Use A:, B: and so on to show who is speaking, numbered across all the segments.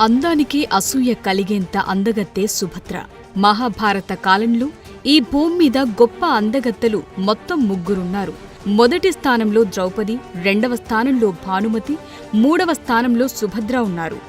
A: అందానికి అసూయ కలిగేంత అందగత్తె సుభద్ర. మహాభారత కాలంలో ఈ భూమి మీద గొప్ప అందగత్తెలు మొత్తం ముగ్గురున్నారు. మొదటి స్థానంలో ద్రౌపది, రెండవ స్థానంలో భానుమతి, మూడవ స్థానంలో సుభద్ర ఉన్నారు.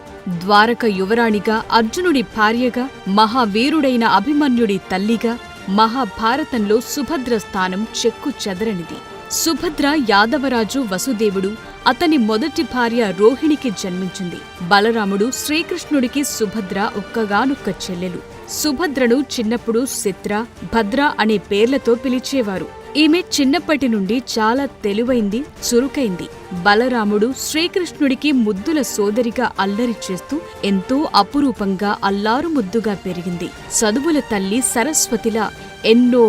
A: ద్వారక యువరాణిగా, అర్జునుడి భార్యగా, మహావీరుడైన అభిమన్యుడి తల్లిగా మహాభారతంలో సుభద్ర స్థానం చెక్కు చెదరనిది. సుభద్ర యాదవరాజు వసుదేవుడు, అతని మొదటి భార్య రోహిణికి జన్మించింది. బలరాముడు, శ్రీకృష్ణుడికి సుభద్ర ఒక్కగానొక్క చెల్లెలు. సుభద్రను చిన్నప్పుడు చిత్ర, భద్ర అనే పేర్లతో పిలిచేవారు. ఈమె చిన్నప్పటి నుండి చాలా తెలివైంది, చురుకైంది. బలరాముడు శ్రీకృష్ణుడికి ముద్దుల సోదరిగా అల్లరి చేస్తూ ఎంతో అపురూపంగా అల్లారు ముద్దుగా పెరిగింది. చదువుల తల్లి సరస్వతిలా ఎన్నో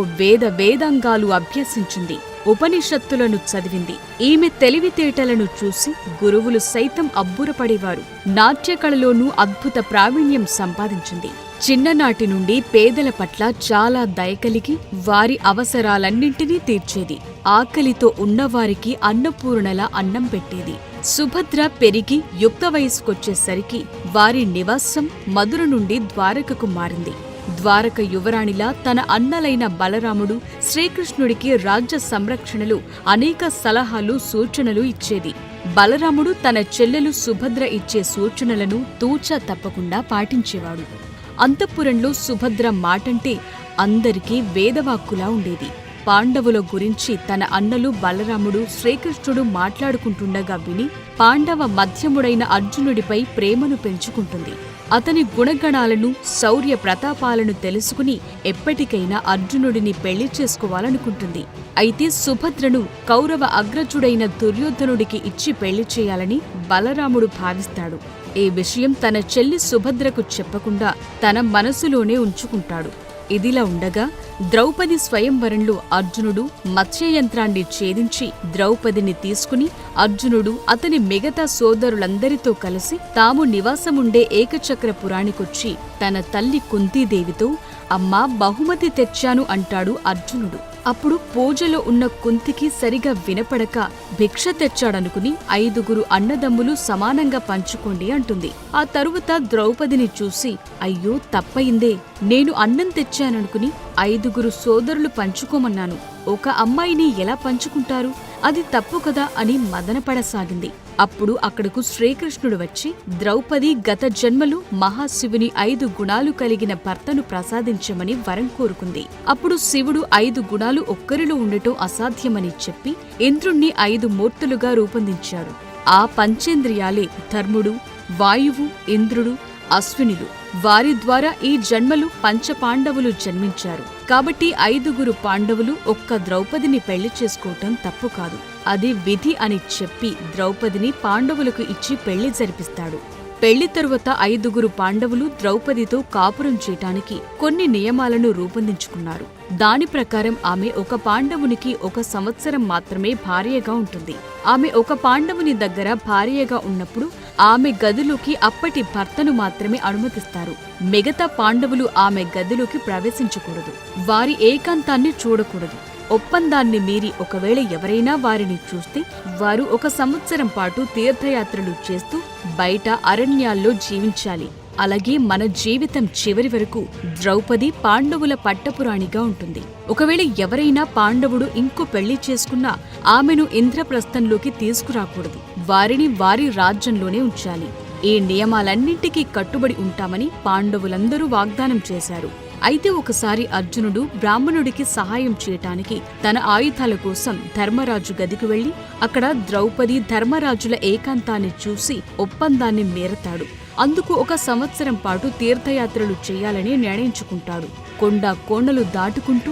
A: వేదాంగాలు అభ్యసించింది. ఉపనిషత్తులను చదివింది. ఈమె తెలివితేటలను చూసి గురువులు సైతం అబ్బురపడేవారు. నాట్యకళలోనూ అద్భుత ప్రావీణ్యం సంపాదించింది. చిన్ననాటి నుండి పేదల పట్ల చాలా దయ కలిగి వారి అవసరాలన్నింటినీ తీర్చేది. ఆకలితో ఉన్నవారికి అన్నపూర్ణలా అన్నం పెట్టేది. సుభద్ర పెరిగి యుక్త వయసుకొచ్చేసరికి వారి నివాసం మధుర నుండి ద్వారకకు మారింది. ద్వారక యువరాణిలా తన అన్నలైన బలరాముడు, శ్రీకృష్ణుడికి రాజ్య సంరక్షణలు అనేక సలహాలు, సూచనలు ఇచ్చేది. బలరాముడు తన చెల్లెలు సుభద్ర ఇచ్చే సూచనలను తూచా తప్పకుండా పాటించేవాడు. అంతఃపురంలో సుభద్ర మాటంటే అందరికీ వేదవాక్కులా ఉండేది. పాండవుల గురించి తన అన్నలు బలరాముడు, శ్రీకృష్ణుడు మాట్లాడుకుంటుండగా విని పాండవ మధ్యముడైన అర్జునుడిపై ప్రేమను పెంచుకుంటుంది. అతని గుణగణాలను, శౌర్య ప్రతాపాలను తెలుసుకుని ఎప్పటికైనా అర్జునుడిని పెళ్లి చేసుకోవాలనుకుంటుంది. అయితే సుభద్రను కౌరవ అగ్రజుడైన దుర్యోధనుడికి ఇచ్చి పెళ్లి చేయాలని బలరాముడు భావిస్తాడు. ఈ విషయం తన చెల్లి సుభద్రకు చెప్పకుండా తన మనసులోనే ఉంచుకుంటాడు. ఇదిలా ఉండగా ద్రౌపది స్వయంవరంలో అర్జునుడు మత్స్యయంత్రాన్ని ఛేదించి ద్రౌపదిని తీసుకుని అర్జునుడు అతని మిగతా సోదరులందరితో కలిసి తాము నివాసముండే ఏకచక్రపురానికొచ్చి తన తల్లి కుంతీదేవితో అమ్మా బహుమతి తెచ్చాను అంటాడు అర్జునుడు. అప్పుడు పూజలో ఉన్న కుంతికి సరిగా వినపడక భిక్ష తెచ్చాడనుకుని 5 అన్నదమ్ములు సమానంగా పంచుకోండి అంటుంది. ఆ తరువాత ద్రౌపదిని చూసి అయ్యో తప్పయిందే, నేను అన్నం తెచ్చాననుకుని 5 సోదరులు పంచుకోమన్నాను, ఒక అమ్మాయిని ఎలా పంచుకుంటారు, అది తప్పు కదా అని మదనపడసాగింది. అప్పుడు అక్కడకు శ్రీకృష్ణుడు వచ్చి ద్రౌపది గత జన్మలు మహాశివుని 5 గుణాలు కలిగిన భర్తను ప్రసాదించమని వరం కోరుకుంది. అప్పుడు శివుడు 5 గుణాలు ఒక్కరిలో ఉండటం అసాధ్యమని చెప్పి ఇంద్రుణ్ణి 5 మూర్తులుగా రూపొందించాడు. ఆ పంచేంద్రియాలే ధర్ముడు, వాయువు, ఇంద్రుడు, అశ్వినులు. వారి ద్వారా ఈ జన్మలు పంచపాండవులు జన్మించారు. కాబట్టి 5 పాండవులు ఒక్క ద్రౌపదిని పెళ్లి చేసుకోవటం తప్పు కాదు, అది విధి అని చెప్పి ద్రౌపదిని పాండవులకు ఇచ్చి పెళ్లి జరిపిస్తాడు. పెళ్లి తరువాత 5 పాండవులు ద్రౌపదితో కాపురం చేయటానికి కొన్ని నియమాలను రూపొందించుకున్నారు. దాని ప్రకారం ఆమె ఒక పాండవునికి 1 సంవత్సరం మాత్రమే భార్యగా ఉంటుంది. ఆమె ఒక పాండవుని దగ్గర భార్యగా ఉన్నప్పుడు ఆమె గదిలోకి అప్పటి భర్తను మాత్రమే అనుమతిస్తారు. మిగతా పాండవులు ఆమె గదిలోకి ప్రవేశించకూడదు. వారి ఏకాంతాన్ని చూడకూడదు. ఒప్పందాన్ని మీరి ఒకవేళ ఎవరైనా వారిని చూస్తే వారు 1 సంవత్సరం పాటు తీర్థయాత్రలు చేస్తూ బయట అరణ్యాల్లో జీవించాలి. అలాగే మన జీవితం చివరి వరకు ద్రౌపది పాండవుల పట్టపురాణిగా ఉంటుంది. ఒకవేళ ఎవరైనా పాండవుడు ఇంకో పెళ్లి చేసుకున్నా ఆమెను ఇంద్రప్రస్థంలోకి తీసుకురాకూడదు. వారిని వారి రాజ్యంలోనే ఉంచాలి. ఈ నియమాలన్నింటికీ కట్టుబడి ఉంటామని పాండవులందరూ వాగ్దానం చేశారు. అయితే ఒకసారి అర్జునుడు బ్రాహ్మణుడికి సహాయం చేయటానికి తన ఆయుధాల కోసం ధర్మరాజు గదికి వెళ్లి అక్కడ ద్రౌపది, ధర్మరాజుల ఏకాంతాన్ని చూసి ఒప్పందాన్ని మేరతాడు. అందుకు 1 సంవత్సరం పాటు తీర్థయాత్రలు చేయాలని నిర్ణయించుకుంటాడు. కోణలు దాటుకుంటూ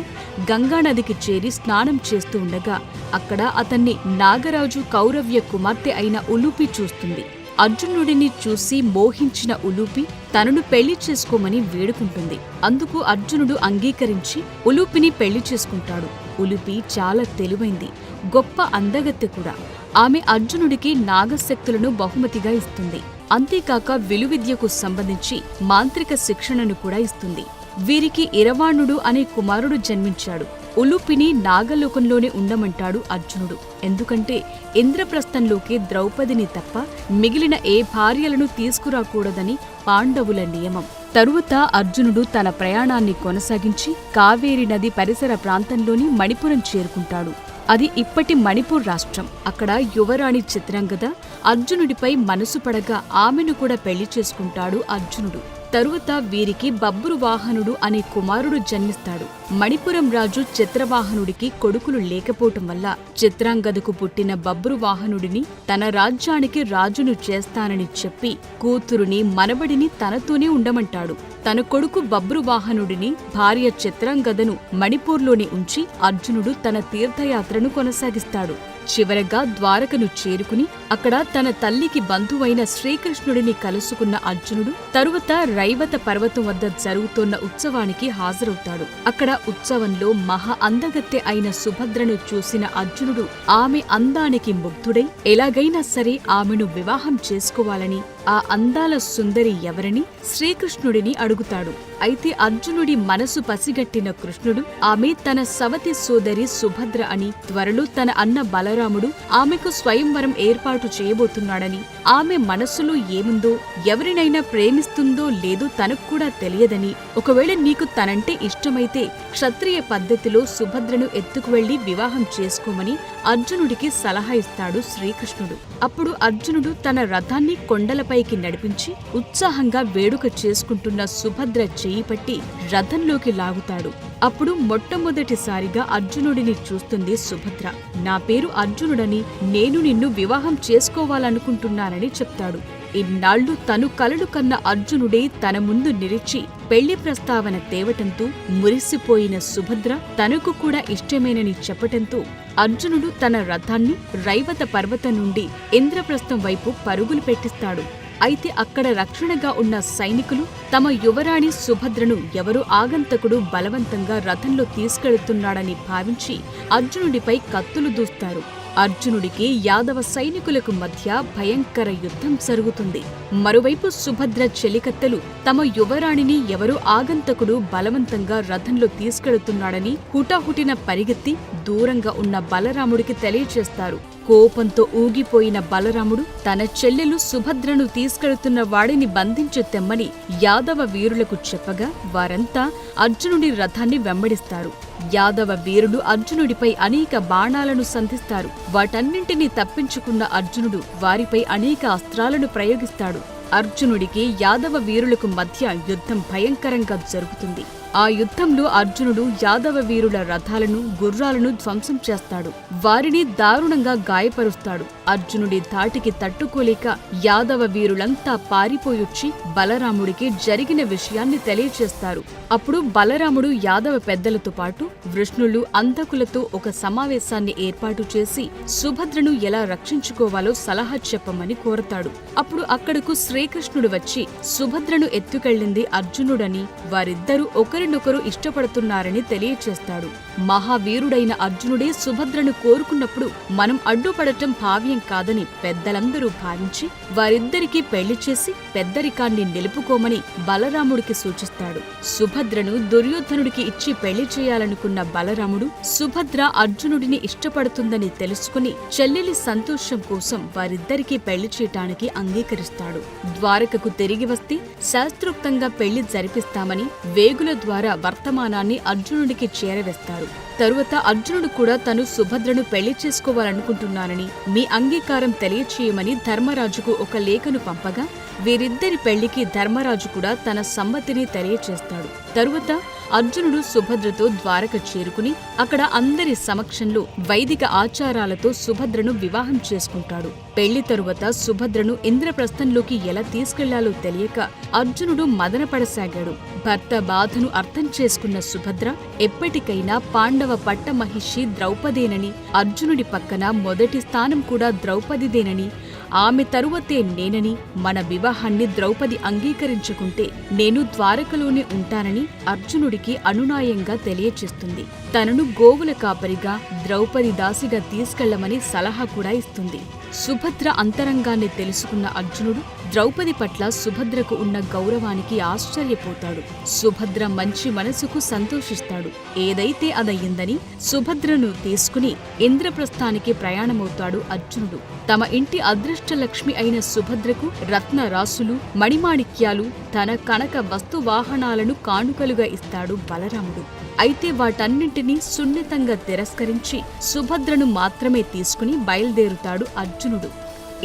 A: గంగానదికి చేరి స్నానం చేస్తూ ఉండగా అక్కడ అతన్ని నాగరాజు కౌరవ్య కుమార్తె అయిన ఉలూపి చూస్తుంది. అర్జునుడిని చూసి మోహించిన ఉలూపి తనను పెళ్లి చేసుకోమని వేడుకుంటుంది. అందుకు అర్జునుడు అంగీకరించి ఉలూపిని పెళ్లి చేసుకుంటాడు. ఉలూపి చాలా తెలివైంది, గొప్ప అందగత్తె కూడా. ఆమె అర్జునుడికి నాగశక్తులను బహుమతిగా ఇస్తుంది. అంతేకాక విలువిద్యకు సంబంధించి మాంత్రిక శిక్షణను కూడా ఇస్తుంది. వీరికి ఇరవాణుడు అనే కుమారుడు జన్మించాడు. ఉలుపిని నాగలోకంలోనే ఉండమంటాడు అర్జునుడు. ఎందుకంటే ఇంద్రప్రస్థంలోకి ద్రౌపదిని తప్ప మిగిలిన ఏ భార్యలను తీసుకురాకూడదని పాండవుల నియమం. తరువాత అర్జునుడు తన ప్రయాణాన్ని కొనసాగించి కావేరీ నది పరిసర ప్రాంతంలోని మణిపురం చేరుకుంటాడు. అది ఇప్పటి మణిపూర్ రాష్ట్రం. అక్కడ యువరాణి చిత్రాంగద అర్జునుడిపై మనసు పడగా ఆమెను కూడా పెళ్లి చేసుకుంటాడు అర్జునుడు. తరువాత వీరికి బబ్రువాహనుడు అనే కుమారుడు జన్మిస్తాడు. మణిపురం రాజు చిత్రవాహనుడికి కొడుకులు లేకపోవటం వల్ల చిత్రాంగదకు పుట్టిన బబ్రువాహనుడిని తన రాజ్యానికి రాజును చేస్తానని చెప్పి కూతురుని మనవడిని తనతోనే ఉండమంటాడు. తన కొడుకు బబ్రువాహనుడిని భార్య చిత్రాంగదను మణిపూర్లోనే ఉంచి అర్జునుడు తన తీర్థయాత్రను కొనసాగిస్తాడు. చివరగా ద్వారకను చేరుకుని అక్కడ తన తల్లికి బంధువైన శ్రీకృష్ణుడిని కలుసుకున్న అర్జునుడు తరువాత రైవత పర్వతం వద్ద జరుగుతోన్న ఉత్సవానికి హాజరవుతాడు. అక్కడ ఉత్సవంలో మహా అందగత్తె అయిన సుభద్రను చూసిన అర్జునుడు ఆమె అందానికి ముగ్ధుడై ఎలాగైనా సరే ఆమెను వివాహం చేసుకోవాలని, ఆ అందాల సుందరి ఎవరని శ్రీకృష్ణుడిని అడుగుతాడు. అయితే అర్జునుడి మనసు పసిగట్టిన కృష్ణుడు ఆమె తన సవతి సోదరి సుభద్ర అని, త్వరలో తన అన్న బలరాముడు ఆమెకు స్వయంవరం ఏర్పాటు చేయబోతున్నాడని, ఆమె మనస్సులో ఏముందో, ఎవరినైనా ప్రేమిస్తుందో లేదో తనకు కూడా తెలియదని, ఒకవేళ నీకు తనంటే ఇష్టమైతే క్షత్రియ పద్ధతిలో సుభద్రను ఎత్తుకువెళ్లి వివాహం చేసుకోమని అర్జునుడికి సలహా ఇస్తాడు శ్రీకృష్ణుడు. అప్పుడు అర్జునుడు తన రథాన్ని కొండలపైకి నడిపించి ఉత్సాహంగా వేడుక చేసుకుంటున్న సుభద్ర చెయ్యి పట్టి రథంలోకి లాగుతాడు. అప్పుడు మొట్టమొదటిసారిగా అర్జునుడిని చూస్తుంది సుభద్ర. నా పేరు అర్జునుడని, నేను నిన్ను వివాహం చేసుకోవాలనుకుంటున్నానని చెప్తాడు. ఇన్నాళ్లు తను కలలు కన్న అర్జునుడే తన ముందు నిలిచి పెళ్లి ప్రస్తావన తేవటంతో మురిసిపోయిన సుభద్ర తనకు కూడా ఇష్టమేనని చెప్పటంతో అర్జునుడు తన రథాన్ని రైవత పర్వతం నుండి ఇంద్రప్రస్థం వైపు పరుగులు పెట్టిస్తాడు. అయితే అక్కడ రక్షణగా ఉన్న సైనికులు తమ యువరాణి సుభద్రను ఎవరో ఆగంతకుడు బలవంతంగా రథంలో తీసుకెళుతున్నాడని భావించి అర్జునుడిపై కత్తులు దూస్తారు. అర్జునుడికి యాదవ సైనికులకు మధ్య భయంకర యుద్ధం జరుగుతుంది. మరోవైపు సుభద్ర చెలికత్తెలు తమ యువరాణిని ఎవరో ఆగంతకుడు బలవంతంగా రథంలో తీసుకెళుతున్నాడని హుటాహుటిన పరిగెత్తి దూరంగా ఉన్న బలరాముడికి తెలియచేస్తారు. కోపంతో ఊగిపోయిన బలరాముడు తన చెల్లెలు సుభద్రను తీసుకెళుతున్న వాడిని బంధించి తెమ్మని యాదవ వీరులకు చెప్పగా వారంతా అర్జునుడి రథాన్ని వెంబడిస్తారు. యాదవ వీరులు అర్జునుడిపై అనేక బాణాలను సంధిస్తారు. వాటన్నింటినీ తప్పించుకున్న అర్జునుడు వారిపై అనేక అస్త్రాలను ప్రయోగిస్తాడు. అర్జునుడికి యాదవ వీరులకు మధ్య యుద్ధం భయంకరంగా జరుగుతుంది. ఆ యుద్ధంలో అర్జునుడు యాదవ వీరుల రథాలను, గుర్రాలను ధ్వంసం చేస్తాడు. వారిని దారుణంగా గాయపరుస్తాడు. అర్జునుడి ధాటికి తట్టుకోలేక యాదవ వీరులంతా పారిపోయొచ్చి బలరాముడికి జరిగిన విషయాన్ని తెలియచేస్తారు. అప్పుడు బలరాముడు యాదవ పెద్దలతో పాటు వృష్ణులు, అంధకులతో ఒక సమావేశాన్ని ఏర్పాటు చేసి సుభద్రను ఎలా రక్షించుకోవాలో సలహా చెప్పమని కోరతాడు. అప్పుడు అక్కడకు శ్రీకృష్ణుడు వచ్చి సుభద్రను ఎత్తుకెళ్లింది అర్జునుడని, వారిద్దరూ ఒకరినొకరు ఇష్టపడుతున్నారని తెలియచేస్తాడు. మహావీరుడైన అర్జునుడే సుభద్రను కోరుకున్నప్పుడు మనం అడ్డుపడటం భావ్యం కాదని పెద్దలందరూ భావించి వారిద్దరికీ పెళ్లి చేసి పెద్దరికాన్ని నిలుపుకోమని బలరాముడికి సూచిస్తాడు. సుభద్రను దుర్యోధనుడికి ఇచ్చి పెళ్లి చేయాలనుకున్న బలరాముడు సుభద్ర అర్జునుడిని ఇష్టపడుతుందని తెలుసుకుని చెల్లెలి సంతోషం కోసం వారిద్దరికీ పెళ్లి చేయటానికి అంగీకరిస్తాడు. ద్వారకకు తిరిగి వస్తే శాస్త్రోక్తంగా పెళ్లి జరిపిస్తామని వేగుల ద్వారా వర్తమానాన్ని అర్జునుడికి చేరవేస్తారు. తరువాత అర్జునుడు కూడా తను సుభద్రను పెళ్లి చేసుకోవాలనుకుంటున్నానని, మీ అంగీకారం తెలియచేయమని ధర్మరాజుకు ఒక లేఖను పంపగా వీరిద్దరి పెళ్లికి ధర్మరాజు కూడా తన సమ్మతిని తెలియచేస్తాడు. తరువాత అర్జునుడు సుభద్రతో ద్వారక చేరుకుని అక్కడ అందరి సమక్షంలో వైదిక ఆచారాలతో సుభద్రను వివాహం చేసుకుంటాడు. పెళ్లి తరువాత సుభద్రను ఇంద్రప్రస్థంలోకి ఎలా తీసుకెళ్లాలో తెలియక అర్జునుడు మదనపడసాగాడు. భర్త బాధను అర్థం చేసుకున్న సుభద్ర ఎప్పటికైనా పాండవ పట్టమహిషి ద్రౌపదేనని, అర్జునుడి పక్కన మొదటి స్థానం కూడా ద్రౌపదిదేనని, ఆమె తరువతే నేనని, మన వివాహాన్ని ద్రౌపది అంగీకరించుకుంటే నేను ద్వారకలోనే ఉంటానని అర్జునుడికి అనునాయంగా తెలియచేస్తుంది. తనను గోవుల కాపరిగా, ద్రౌపది దాసిగా తీసుకెళ్లమని సలహా కూడా ఇస్తుంది. సుభద్ర అంతరంగాన్ని తెలుసుకున్న అర్జునుడు ద్రౌపది పట్ల సుభద్రకు ఉన్న గౌరవానికి ఆశ్చర్యపోతాడు. సుభద్ర మంచి మనసుకు సంతోషిస్తాడు. ఏదైతే అదయ్యిందని సుభద్రను తీసుకుని ఇంద్రప్రస్థానికి ప్రయాణమవుతాడు అర్జునుడు. తమ ఇంటి అదృష్టలక్ష్మి అయిన సుభద్రకు రత్న రాసులు, మణిమాణిక్యాలు, తన కనక వస్తువాహనాలను కానుకలుగా ఇస్తాడు బలరాముడు. అయితే వాటన్నింటినీ సున్నితంగా తిరస్కరించి సుభద్రను మాత్రమే తీసుకుని బయలుదేరుతాడు అర్జునుడు.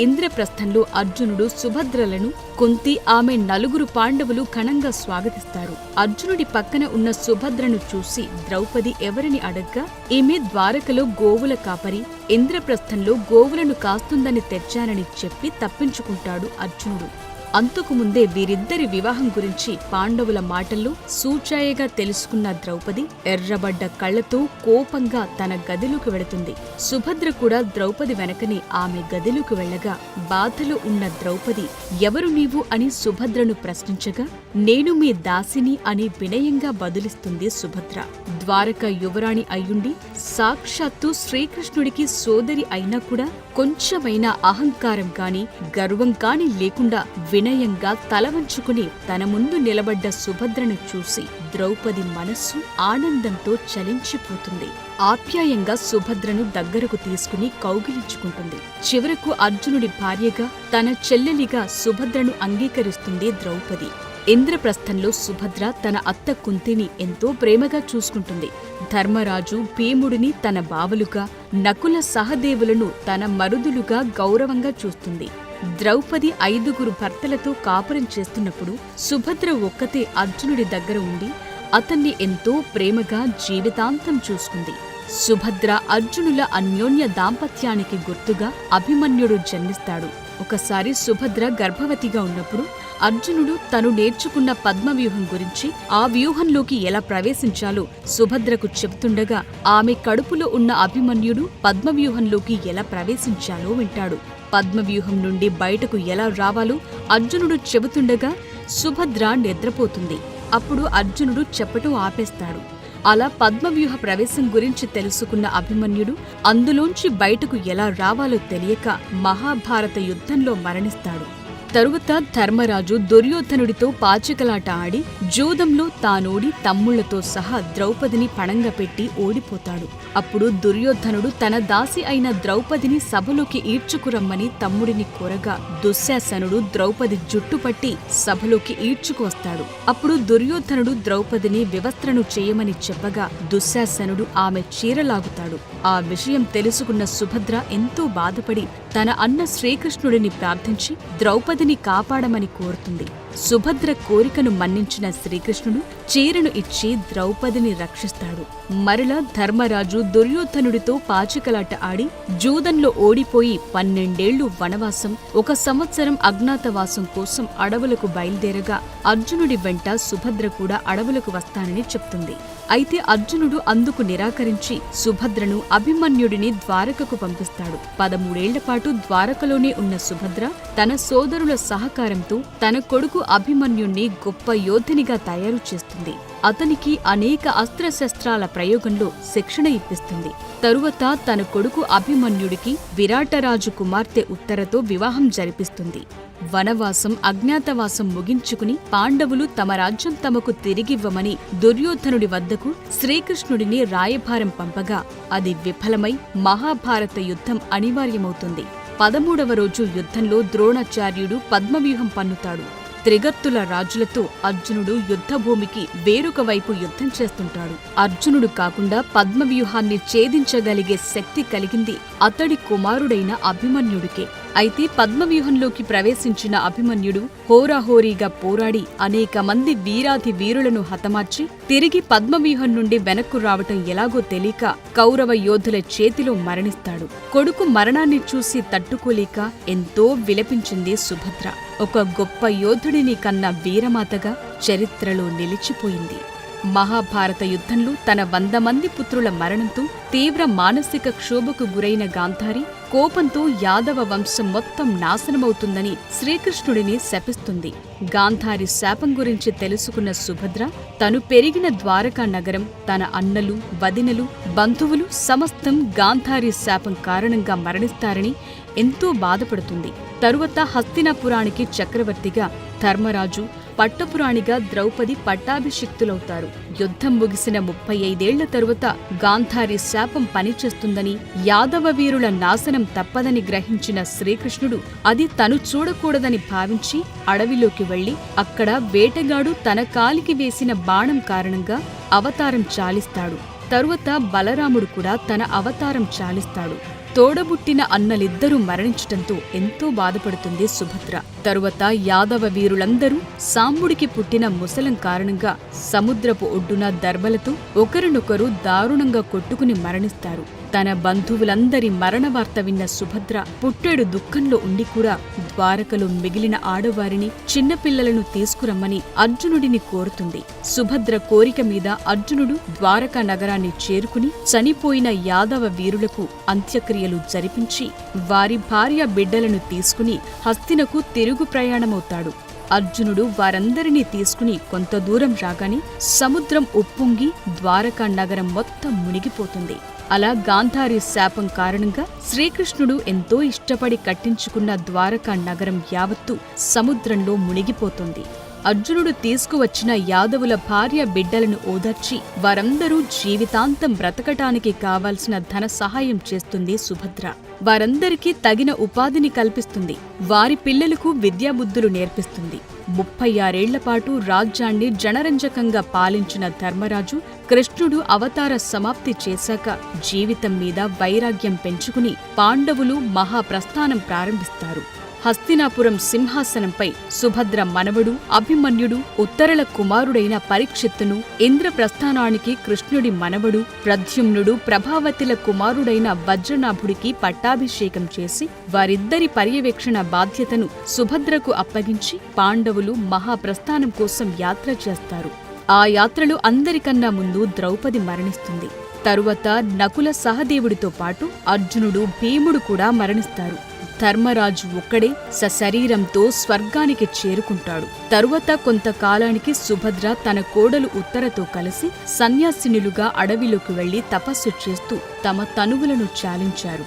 A: ఇంద్రప్రస్థంలో అర్జునుడు సుభద్రలను, కుంతి, ఆమె 4 పాండవులు ఘనంగా స్వాగతిస్తారు. అర్జునుడి పక్కన ఉన్న సుభద్రను చూసి ద్రౌపది ఎవరిని అడగ్గా, ఈమె ద్వారకలో గోవుల కాపరి, ఇంద్రప్రస్థంలో గోవులను కాస్తుందని తెచ్చానని చెప్పి తప్పించుకుంటాడు అర్జునుడు. అంతకుముందే వీరిద్దరి వివాహం గురించి పాండవుల మాటల్లో సూచాయగా తెలుసుకున్న ద్రౌపది ఎర్రబడ్డ కళ్లతో కోపంగా తన గదిలోకి వెళుతుంది. సుభద్ర కూడా ద్రౌపది వెనకనే ఆమె గదిలోకి వెళ్లగా బాధలో ఉన్న ద్రౌపది ఎవరు నీవు అని సుభద్రను ప్రశ్నించగా, నేను మీ దాసిని అని వినయంగా బదులిస్తుంది సుభద్ర. ద్వారక యువరాణి అయ్యుండి సాక్షాత్తు శ్రీకృష్ణుడికి సోదరి అయినా కూడా కొంచెమైనా అహంకారం కాని గర్వం కాని లేకుండా వినయంగా తలవంచుకుని తన ముందు నిలబడ్డ సుభద్రను చూసి ద్రౌపది మనస్సు ఆనందంతో చలించిపోతుంది. ఆప్యాయంగా సుభద్రను దగ్గరకు తీసుకుని కౌగిలించుకుంటుంది. చివరకు అర్జునుడి భార్యగా, తన చెల్లెలిగా సుభద్రను అంగీకరిస్తుంది ద్రౌపది. ఇంద్రప్రస్థంలో సుభద్ర తన అత్త కుంతిని ఎంతో ప్రేమగా చూసుకుంటుంది. ధర్మరాజు, భీముడిని తన బావలుగా, నకుల సహదేవులను తన మరుదులుగా గౌరవంగా చూస్తుంది. ద్రౌపది 5 భర్తలతో కాపురం చేస్తున్నప్పుడు సుభద్ర ఒక్కతే అర్జునుడి దగ్గర ఉండి అతన్ని ఎంతో ప్రేమగా జీవితాంతం చూసుకుంది. సుభద్ర, అర్జునుల అన్యోన్య దాంపత్యానికి గుర్తుగా అభిమన్యుడు జన్మిస్తాడు. ఒకసారి సుభద్ర గర్భవతిగా ఉన్నప్పుడు అర్జునుడు తను నేర్చుకున్న పద్మవ్యూహం గురించి, ఆ వ్యూహంలోకి ఎలా ప్రవేశించాలో సుభద్రకు చెబుతుండగా ఆమె కడుపులో ఉన్న అభిమన్యుడు పద్మవ్యూహంలోకి ఎలా ప్రవేశించాలో వింటాడు. పద్మవ్యూహం నుండి బయటకు ఎలా రావాలో అర్జునుడు చెబుతుండగా సుభద్ర నిద్రపోతుంది. అప్పుడు అర్జునుడు చెప్పటం ఆపేస్తాడు. అలా పద్మవ్యూహ ప్రవేశం గురించి తెలుసుకున్న అభిమన్యుడు అందులోంచి బయటకు ఎలా రావాలో తెలియక మహాభారత యుద్ధంలో మరణిస్తాడు. తరువాత ధర్మరాజు దుర్యోధనుడితో పాచికలాట ఆడి జూదంలో తానోడి తమ్ముళ్లతో సహా ద్రౌపదిని పణంగా పెట్టి ఓడిపోతాడు. అప్పుడు దుర్యోధనుడు తన దాసి అయిన ద్రౌపదిని సభలోకి ఈడ్చుకురమ్మని తమ్ముడిని కోరగా దుశ్శాసనుడు ద్రౌపది జుట్టుపట్టి సభలోకి ఈడ్చుకువస్తాడు. అప్పుడు దుర్యోధనుడు ద్రౌపదిని వివస్త్రను చేయమని చెప్పగా దుశ్శాసనుడు ఆమె చీరలాగుతాడు. ఆ విషయం తెలుసుకున్న సుభద్ర ఎంతో బాధపడి తన అన్న శ్రీకృష్ణుడిని ప్రార్థించి ద్రౌపదిని కాపాడమని కోరుతుంది. సుభద్ర కోరికను మన్నించిన శ్రీకృష్ణుడు చీరను ఇచ్చి ద్రౌపదిని రక్షిస్తాడు. మరలా ధర్మరాజు దుర్యోధనుడితో పాచికలాట ఆడి జూదంలో ఓడిపోయి 12 ఏళ్లు వనవాసం, 1 సంవత్సరం అజ్ఞాతవాసం కోసం అడవులకు బయలుదేరగా అర్జునుడి వెంట సుభద్ర కూడా అడవులకు వస్తానని చెప్తుంది. అయితే అర్జునుడు అందుకు నిరాకరించి సుభద్రను, అభిమన్యుడిని ద్వారకకు పంపిస్తాడు. 13 ఏళ్ల పాటు ద్వారకలోనే ఉన్న సుభద్ర తన సోదరుల సహకారంతో తన కొడుకు అభిమన్యుణ్ణి గొప్ప యోధునిగా తయారు చేస్తుంది. అతనికి అనేక అస్త్రశస్త్రాల ప్రయోగంలో శిక్షణ ఇప్పిస్తుంది. తరువాత తన కొడుకు అభిమన్యుడికి విరాటరాజు కుమార్తె ఉత్తరతో వివాహం జరిపిస్తుంది. వనవాసం, అజ్ఞాతవాసం ముగించుకుని పాండవులు తమ రాజ్యం తమకు తిరిగివ్వమని దుర్యోధనుడి వద్దకు శ్రీకృష్ణుడిని రాయభారం పంపగా అది విఫలమై మహాభారత యుద్ధం అనివార్యమవుతుంది. 13వ రోజు యుద్ధంలో ద్రోణాచార్యుడు పద్మవ్యూహం పన్నుతాడు. త్రిగర్తుల రాజులతో అర్జునుడు యుద్ధభూమికి వేరొక వైపు యుద్ధం చేస్తుంటాడు. అర్జునుడు కాకుండా పద్మవ్యూహాన్ని ఛేదించగలిగే శక్తి కలిగింది అతడి కుమారుడైన అభిమన్యుడికే. అయితే పద్మవ్యూహంలోకి ప్రవేశించిన అభిమన్యుడు హోరాహోరీగా పోరాడి అనేక మంది వీరాధి వీరులను హతమార్చి తిరిగి పద్మవ్యూహం నుండి వెనక్కు రావటం ఎలాగో తెలియక కౌరవ యోధుల చేతిలో మరణిస్తాడు. కొడుకు మరణాన్ని చూసి తట్టుకోలేక ఎంతో విలపించింది సుభద్ర. ఒక గొప్ప యోధుడిని కన్న వీరమాతగా చరిత్రలో నిలిచిపోయింది. మహాభారత యుద్ధంలో తన 100 మంది పుత్రుల మరణంతో తీవ్ర మానసిక క్షోభకు గురైన గాంధారి కోపంతో యాదవ వంశం మొత్తం నాశనమవుతుందని శ్రీకృష్ణుడిని శపిస్తుంది. గాంధారి శాపం గురించి తెలుసుకున్న సుభద్ర తను పెరిగిన ద్వారకా నగరం, తన అన్నలు, వదినలు, బంధువులు సమస్తం గాంధారి శాపం కారణంగా మరణిస్తారని ఎంతో బాధపడుతుంది. తరువాత హస్తినాపురానికి చక్రవర్తిగా ధర్మరాజు, పట్టపురాణిగా ద్రౌపది పట్టాభిషిక్తులవుతారు. యుద్ధం ముగిసిన 35 తరువాత గాంధారి శాపం పనిచేస్తుందని, యాదవ వీరుల నాశనం తప్పదని గ్రహించిన శ్రీకృష్ణుడు అది తను చూడకూడదని భావించి అడవిలోకి వెళ్లి అక్కడ వేటగాడు తన కాలికి వేసిన బాణం కారణంగా అవతారం చాలిస్తాడు. తరువాత బలరాముడు కూడా తన అవతారం చాలిస్తాడు. తోడబుట్టిన అన్నలిద్దరూ మరణించటంతో ఎంతో బాధపడుతుంది సుభద్ర. తరువాత యాదవ వీరులందరూ సాంబుడికి పుట్టిన ముసలం కారణంగా సముద్రపు ఒడ్డున దర్భలతో ఒకరినొకరు దారుణంగా కొట్టుకుని మరణిస్తారు. తన బంధువులందరి మరణ వార్త విన్న సుభద్ర పుట్టెడు దుఃఖంలో ఉండి కూడా ద్వారకలో మిగిలిన ఆడవారిని, చిన్నపిల్లలను తీసుకురమ్మని అర్జునుడిని కోరుతుంది. సుభద్ర కోరిక మీద అర్జునుడు ద్వారకా నగరాన్ని చేరుకుని చనిపోయిన యాదవ వీరులకు అంత్యక్రియలు జరిపించి వారి భార్య బిడ్డలను తీసుకుని హస్తినకు తిరుగు ప్రయాణమవుతాడు. అర్జునుడు వారందరినీ తీసుకుని కొంత దూరం రాగానే సముద్రం ఉప్పొంగి ద్వారకా నగరం మొత్తం మునిగిపోతుంది. అలా గాంధారి శాపం కారణంగా శ్రీకృష్ణుడు ఎంతో ఇష్టపడి కట్టించుకున్న ద్వారకా నగరం యావత్తు సముద్రంలో మునిగిపోతుంది. అర్జునుడు తీసుకువచ్చిన యాదవుల భార్య బిడ్డలను ఓదార్చి వారందరూ జీవితాంతం బ్రతకటానికి కావాల్సిన ధన సహాయం చేస్తుంది సుభద్ర. వారందరికీ తగిన ఉపాధిని కల్పిస్తుంది. వారి పిల్లలకు విద్యాబుద్ధులు నేర్పిస్తుంది. 36 ఏళ్లపాటు రాజ్యాన్ని జనరంజకంగా పాలించిన ధర్మరాజు కృష్ణుడు అవతార సమాప్తి చేశాక జీవితం మీద వైరాగ్యం పెంచుకుని పాండవులు మహాప్రస్థానం ప్రారంభిస్తారు. హస్తినాపురం సింహాసనంపై సుభద్ర మనవడు అభిమన్యుడు, ఉత్తరల కుమారుడైన పరీక్షిత్తును, ఇంద్రప్రస్థానానికి కృష్ణుడి మనవడు ప్రద్యుమ్నుడు, ప్రభావతిల కుమారుడైన వజ్రనాభుడికి పట్టాభిషేకం చేసి వారిద్దరి పర్యవేక్షణ బాధ్యతను సుభద్రకు అప్పగించి పాండవులు మహాప్రస్థానం కోసం యాత్ర చేస్తారు. ఆ యాత్రలో అందరికన్నా ముందు ద్రౌపది మరణిస్తుంది. తరువాత నకుల సహదేవుడితో పాటు అర్జునుడు, భీముడు కూడా మరణిస్తారు. ధర్మరాజు ఒక్కడే సశరీరంతో స్వర్గానికి చేరుకుంటాడు. తరువాత కొంతకాలానికి సుభద్ర తన కోడలు ఉత్తరతో కలిసి సన్యాసినులుగా అడవిలోకి వెళ్లి తపస్సు చేస్తూ తమ తనువులను చాలించారు.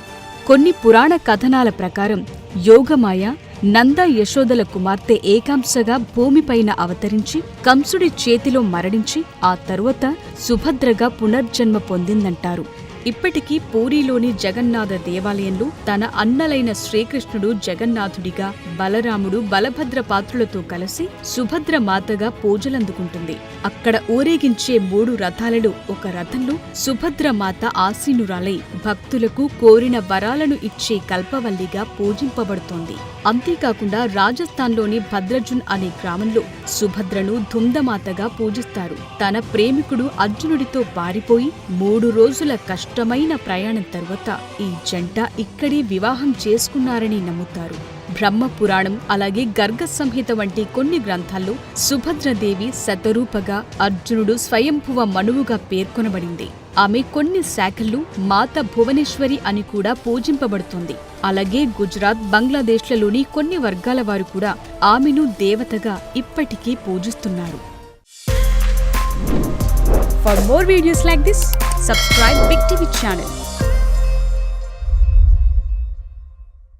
A: కొన్ని పురాణ కథనాల ప్రకారం యోగమాయ నంద యశోదల కుమార్తె ఏకాంశగా భూమిపైన అవతరించి కంసుడి చేతిలో మరణించి ఆ తరువాత సుభద్రగా పునర్జన్మ పొందిందంటారు. ఇప్పటికీ పూరీలోని జగన్నాథ దేవాలయంలో తన అన్నలైన శ్రీకృష్ణుడు జగన్నాథుడిగా, బలరాముడు బలభద్ర పాత్రులతో కలిసి సుభద్ర మాతగా పూజలందుకుంటుంది. అక్కడ ఊరేగించే 3 రథాలలో ఒక రథంలో సుభద్ర మాత ఆసీనురాలై భక్తులకు కోరిన వరాలను ఇచ్చే కల్పవల్లిగా పూజింపబడుతోంది. అంతేకాకుండా రాజస్థాన్లోని భద్రజున్ అనే గ్రామంలో సుభద్రను ధుందమాతగా పూజిస్తారు. తన ప్రేమికుడు అర్జునుడితో పారిపోయి 3 రోజుల కష్టమైన ప్రయాణం తరువాత ఈ జంట ఇక్కడే వివాహం చేసుకున్నారని నమ్ముతారు. బ్రహ్మపురాణం అలాగే గర్గ సంహిత వంటి కొన్ని గ్రంథాల్లో సుభద్రదేవి శతరూపగా, అర్జునుడు స్వయంభువ మనువుగా పేర్కొనబడింది. ఆమె కొన్ని శాఖల్లో మాత భువనేశ్వరి అని కూడా పూజింపబడుతుంది. అలాగే గుజరాత్, బంగ్లాదేశ్లలోని కొన్ని వర్గాల వారు కూడా ఆమెను దేవతగా ఇప్పటికీ పూజిస్తున్నారు. For more videos like this, subscribe Big TV channel.